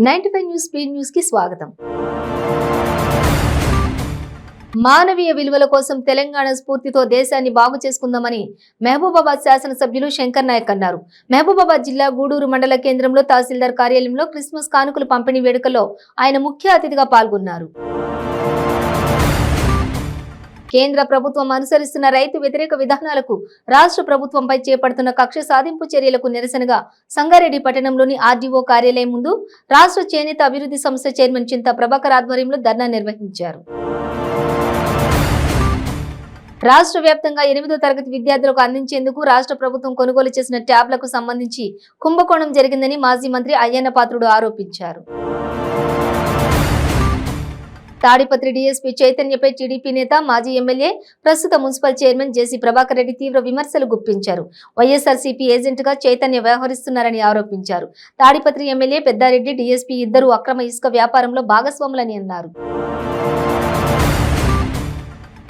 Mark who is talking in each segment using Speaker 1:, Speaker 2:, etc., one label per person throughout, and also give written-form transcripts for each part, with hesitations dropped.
Speaker 1: 95 news speed news కి స్వాగతం. మానవీయ విలువల కోసం తెలంగాణ స్ఫూర్తితో దేశాన్ని బాగు చేసుకుందామని మహబూబాబాద్ శాసనసభ్యులు శంకర్ నాయక్ అన్నారు. మహబూబాబాద్ జిల్లా గూడూరు మండల కేంద్రంలో తహసీల్దార్ కార్యాలయంలో క్రిస్మస్ కానుకలు పంపిణీ వేడుకల్లో ఆయన ముఖ్య అతిథిగా పాల్గొన్నారు. కేంద్ర ప్రభుత్వం అనుసరిస్తున్న రైతు వ్యతిరేక విధానాలకు రాష్ట్ర ప్రభుత్వంపై చేపడుతున్న కక్ష సాధింపు చర్యలకు నిరసనగా సంగారెడ్డి పట్టణంలోని ఆర్డీఓ కార్యాలయం ముందు రాష్ట్ర చేనేత అభివృద్ధి సంస్థ చైర్మన్ చింతా ప్రభాకర్ ఆధ్వర్యంలో ధర్నా నిర్వహించారు. రాష్ట్ర వ్యాప్తంగా 8వ తరగతి విద్యార్థులకు అందించేందుకు రాష్ట్ర ప్రభుత్వం కొనుగోలు చేసిన ట్యాబ్లకు సంబంధించి కుంభకోణం జరిగిందని మాజీ మంత్రి అయ్యన్న పాత్రుడు ఆరోపించారు. తాడిపత్రి డీఎస్పీ చైతన్యపై టీడీపీ నేత మాజీ ఎమ్మెల్యే ప్రస్తుత మున్సిపల్ చైర్మన్ జేసీ ప్రభాకర్ రెడ్డి తీవ్ర విమర్శలు గుప్పించారు. వైఎస్ఆర్సీపీ ఏజెంట్ గా చైతన్య వ్యవహరిస్తున్నారని ఆరోపించారు. తాడిపత్రి ఎమ్మెల్యే పెద్దారెడ్డి డీఎస్పీ ఇద్దరు అక్రమ ఇసుక వ్యాపారంలో భాగస్వాములని అన్నారు.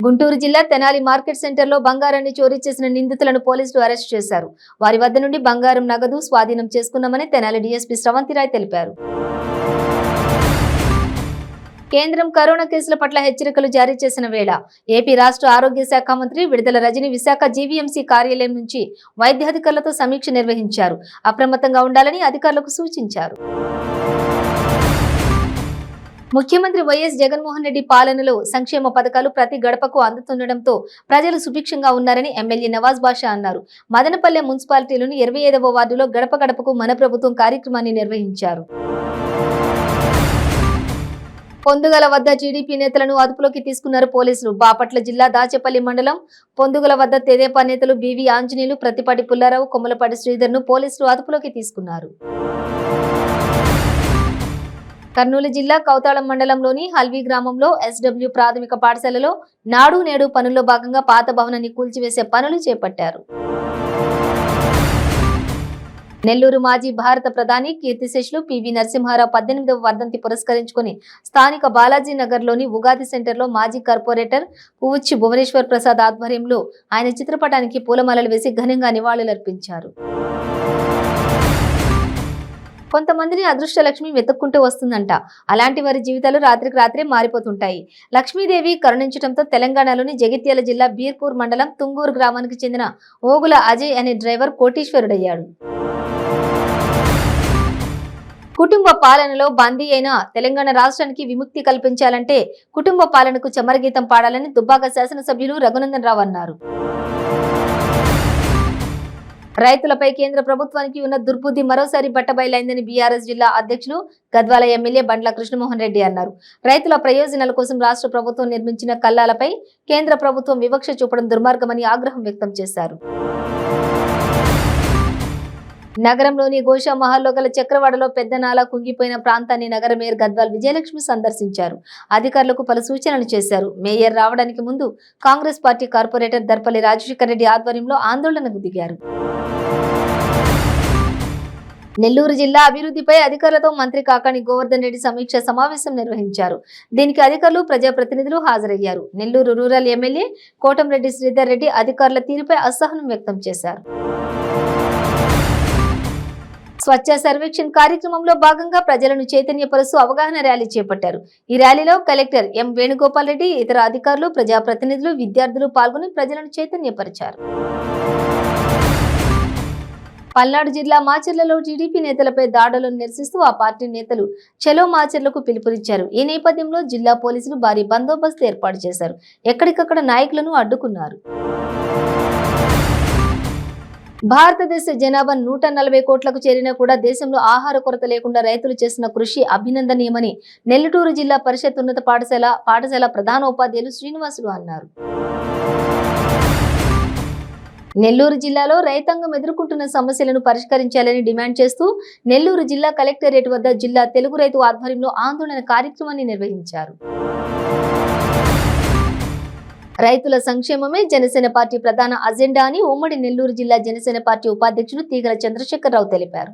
Speaker 1: గుంటూరు జిల్లా తెనాలి మార్కెట్ సెంటర్లో బంగారాన్ని చోరీ చేసిన నిందితులను పోలీసులు అరెస్టు చేశారు. వారి వద్ద నుండి బంగారం నగదు స్వాధీనం చేసుకున్నామని తెనాలి డీఎస్పీ శ్రవంతిరాయ్ తెలిపారు. కేంద్రం కరోనా కేసుల పట్ల హెచ్చరికలు జారీ చేసిన వేళ ఏపీ రాష్ట్ర ఆరోగ్య శాఖ మంత్రి విడుదల రజని విశాఖ జీవీఎంసీ కార్యాలయం నుంచి వైద్యాధికారులతో సమీక్ష నిర్వహించారు. అప్రమత్తంగా ఉండాలని అధికారులకు సూచించారు. ముఖ్యమంత్రి వైఎస్ జగన్మోహన్ రెడ్డి పాలనలో సంక్షేమ పథకాలు ప్రతి గడపకు అందుతుండటంతో ప్రజలు సుభిక్షంగా ఉన్నారని ఎమ్మెల్యే నవాజ్ బాషా అన్నారు. మదనపల్లె మున్సిపాలిటీలోని 25వ వార్డులో గడప గడపకు మన ప్రభుత్వం కార్యక్రమాన్ని నిర్వహించారు. పొందుగల వద్ద టీడీపీ నేతలను అదుపులోకి తీసుకున్నారు పోలీసులు. బాపట్ల జిల్లా దాచేపల్లి మండలం పొందుగల వద్ద తెదేపా నేతలు బీవీ ఆంజనేయులు, ప్రతిపాటి పుల్లారావు, కొమ్మలపాటి శ్రీధర్ ను పోలీసులు అదుపులోకి తీసుకున్నారు. కర్నూలు జిల్లా కౌతాళం మండలంలోని హల్వీ గ్రామంలో ఎస్డబ్ల్యూ ప్రాథమిక పాఠశాలలో నాడు నేడు పనుల్లో భాగంగా పాత భవనాన్ని కూల్చివేసే పనులు చేపట్టారు. నెల్లూరు మాజీ భారత ప్రధాని కీర్తిశేషులు పివి నరసింహారావు 18వ వర్ధంతి పురస్కరించుకుని స్థానిక బాలాజీ నగర్ లోని ఉగాది సెంటర్లో మాజీ కార్పొరేటర్ పువ్వుచ్చి భువనేశ్వర్ ప్రసాద్ ఆధ్వర్యంలో ఆయన చిత్రపటానికి పూలమాలలు వేసి ఘనంగా నివాళులర్పించారు. కొంతమందిని అదృష్ట లక్ష్మి వెతుక్కుంటూ వస్తుందంట. అలాంటి వారి జీవితాలు రాత్రికి రాత్రే మారిపోతుంటాయి. లక్ష్మీదేవి కరుణించడంతో తెలంగాణలోని జగిత్యాల జిల్లా బీర్పూర్ మండలం తుంగూరు గ్రామానికి చెందిన ఓగుల అజయ్ అనే డ్రైవర్ కోటీశ్వరుడయ్యాడు. కుటుంబ పాలనలో బందీ అయిన తెలంగాణ రాష్ట్రానికి విముక్తి కల్పించాలంటే కుటుంబ పాలనకు చమరగీతం పాడాలని దుబ్బాక శాసనసభ్యులు రఘునందన్ రావు అన్నారు. రైతులపై కేంద్ర ప్రభుత్వానికి ఉన్న దుర్బుద్ధి మరోసారి బట్టబయలైందని బీఆర్ఎస్ జిల్లా అధ్యక్షులు గద్వాల ఎమ్మెల్యే బండ్ల కృష్ణమోహన్ రెడ్డి అన్నారు. రైతుల ప్రయోజనాల కోసం రాష్ట్ర ప్రభుత్వం నిర్మించిన కల్లాలపై కేంద్ర ప్రభుత్వం వివక్ష చూపడం దుర్మార్గమని ఆగ్రహం వ్యక్తం చేశారు. నగరంలోని గోషా మహల్లో గల చక్రవాడలో పెద్ద నాలా కుంగిపోయిన ప్రాంతాన్ని నగర మేయర్ గద్వాల్ విజయలక్ష్మి సందర్శించారు. అధికారులకు పలు సూచనలు చేశారు. మేయర్ రావడానికి ముందు కాంగ్రెస్ పార్టీ కార్పొరేటర్ దర్పల్లి రాజశేఖర్ రెడ్డి ఆధ్వర్యంలో ఆందోళనకు దిగారు. నెల్లూరు జిల్లా అభివృద్ధిపై అధికారులతో మంత్రి కాకాని గోవర్ధన్ రెడ్డి సమీక్ష సమావేశం నిర్వహించారు. దీనికి అధికారులు ప్రజాప్రతినిధులు హాజరయ్యారు. నెల్లూరు రూరల్ ఎమ్మెల్యే కోటంరెడ్డి శ్రీధర్ రెడ్డి అధికారుల తీరుపై అసహనం వ్యక్తం చేశారు. స్వచ్ఛ సర్వేక్షణ్ కార్యక్రమంలో భాగంగా ప్రజలను చైతన్యపరుస్తూ అవగాహన ర్యాలీ చేపట్టారు. ఈ ర్యాలీలో కలెక్టర్ ఎం వేణుగోపాల్ రెడ్డి, ఇతర అధికారులు, ప్రజాప్రతినిధులు, విద్యార్థులు పాల్గొని ప్రజలను చైతన్యపరిచారు. పల్నాడు జిల్లా మాచర్లలో టీడీపీ నేతలపై దాడులను నిరసిస్తూ ఆ పార్టీ నేతలు చలో మాచర్లకు పిలుపునిచ్చారు. ఈ నేపథ్యంలో జిల్లా పోలీసులు భారీ బందోబస్తు ఏర్పాటు చేశారు. ఎక్కడికక్కడ నాయకులను అడ్డుకున్నారు. భారతదేశ జనాభా 140 కోట్లకు చేరినా కూడా దేశంలో ఆహార కొరత లేకుండా రైతులు చేసిన కృషి అభినందనీయమని నెల్లటూరు జిల్లా పరిషత్ ఉన్నత పాఠశాల ప్రధానోపాధ్యాయులు శ్రీనివాసులు అన్నారు. నెల్లూరు జిల్లాలో రైతాంగం ఎదుర్కొంటున్న సమస్యలను పరిష్కరించాలని డిమాండ్ చేస్తూ నెల్లూరు జిల్లా కలెక్టరేట్ వద్ద జిల్లా తెలుగు రైతు ఆధ్వర్యంలో ఆందోళన కార్యక్రమాన్ని నిర్వహించారు. రైతుల సంక్షేమమే జనసేన పార్టీ ప్రధాన అజెండా అని ఉమ్మడి నెల్లూరు జిల్లా జనసేన పార్టీ ఉపాధ్యక్షులు తీగల చంద్రశేఖరరావు తెలిపారు.